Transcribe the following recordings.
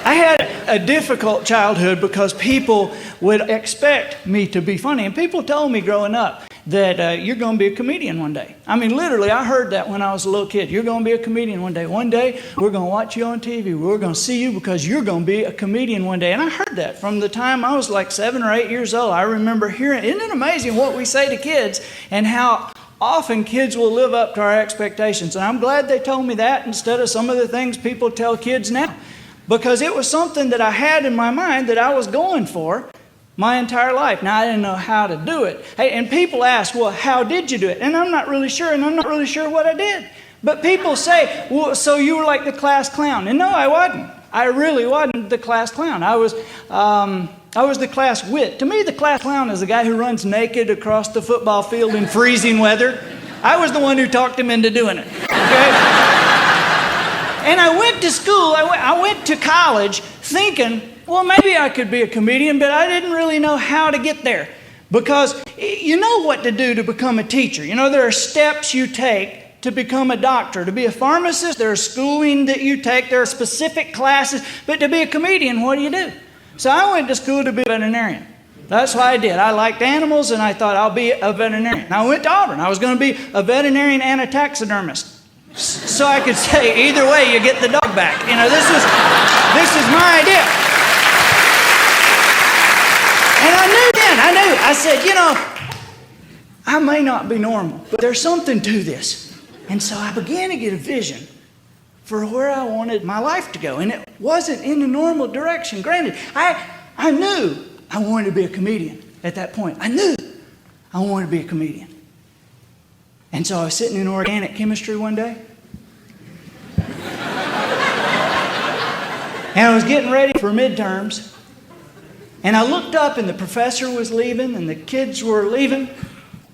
I had a difficult childhood because people would expect me to be funny. And people told me growing up that you're going to be a comedian one day. I mean, literally, I heard that when I was a little kid. You're going to be a comedian one day. One day, we're going to watch you on TV. We're going to see you because you're going to be a comedian one day. And I heard that from the time I was like 7 or 8 years old. I remember hearing, isn't it amazing what we say to kids and how often kids will live up to our expectations? And I'm glad they told me that instead of some of the things people tell kids now. Because it was something that I had in my mind that I was going for my entire life. Now, I didn't know how to do it. Hey, and people ask, well, how did you do it? And I'm not really sure, and I'm not really sure what I did. But people say, well, so you were like the class clown. And no, I wasn't. I really wasn't the class clown. I was the class wit. To me, the class clown is the guy who runs naked across the football field in freezing weather. I was the one who talked him into doing it. Okay? And I went to school, I went to college thinking, well, maybe I could be a comedian, but I didn't really know how to get there. Because you know what to do to become a teacher. You know, there are steps you take to become a doctor. To be a pharmacist, there's schooling that you take. There are specific classes. But to be a comedian, what do? So I went to school to be a veterinarian. That's what I did. I liked animals, and I thought I'll be a veterinarian. And I went to Auburn. I was going to be a veterinarian and a taxidermist. So I could say, either way, you get the dog back. You know, this is my idea. And I said, you know, I may not be normal, but there's something to this. And so I began to get a vision for where I wanted my life to go. And it wasn't in the normal direction. Granted, I knew I wanted to be a comedian at that point. I knew I wanted to be a comedian. And so I was sitting in organic chemistry one day. And I was getting ready for midterms. And I looked up and the professor was leaving and the kids were leaving.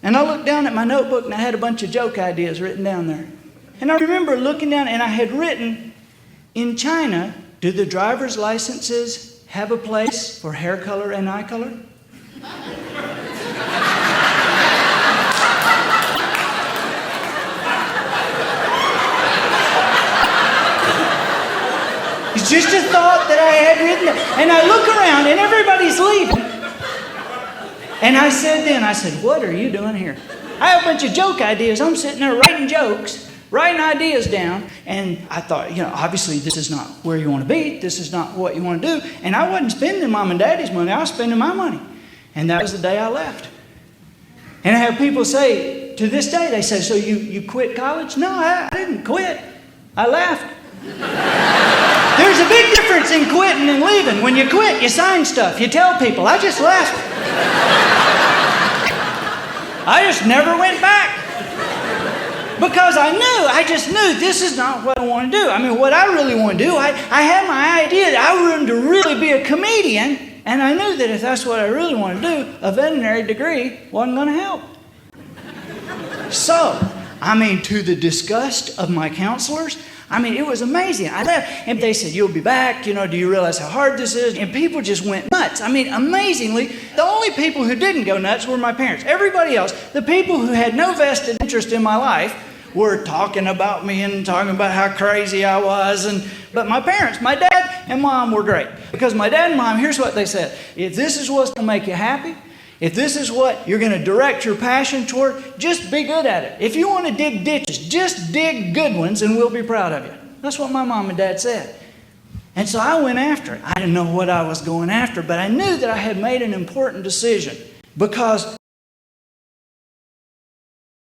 And I looked down at my notebook and I had a bunch of joke ideas written down there. And I remember looking down and I had written, in China, do the driver's licenses have a place for hair color and eye color? It's just a thought that I had written down. And I look around and everybody's leaving. And I said, what are you doing here? I have a bunch of joke ideas. I'm sitting there writing jokes, writing ideas down. And I thought, you know, obviously this is not where you want to be. This is not what you want to do. And I wasn't spending Mom and Daddy's money. I was spending my money. And that was the day I left. And I have people say, to this day, they say, so you quit college? No, I didn't quit. I left. There's a big difference in quitting and leaving. When you quit, you sign stuff. You tell people, I just left. I just never went back. Because I just knew this is not what I want to do. I mean, what I really want to do, I had my idea that I wanted to really be a comedian, and I knew that if that's what I really want to do, a veterinary degree wasn't going to help. So, I mean, to the disgust of my counselors, I mean, it was amazing. I left, and they said, you'll be back, you know, do you realize how hard this is? And people just went nuts. I mean, amazingly, the only people who didn't go nuts were my parents. Everybody else, the people who had no vested interest in my life, were talking about me and talking about how crazy I was. But my parents, my dad and mom were great. Because my dad and mom, here's what they said. If this is what's going to make you happy, if this is what you're going to direct your passion toward, just be good at it. If you want to dig ditches, just dig good ones and we'll be proud of you. That's what my mom and dad said. And so I went after it. I didn't know what I was going after, but I knew that I had made an important decision. Because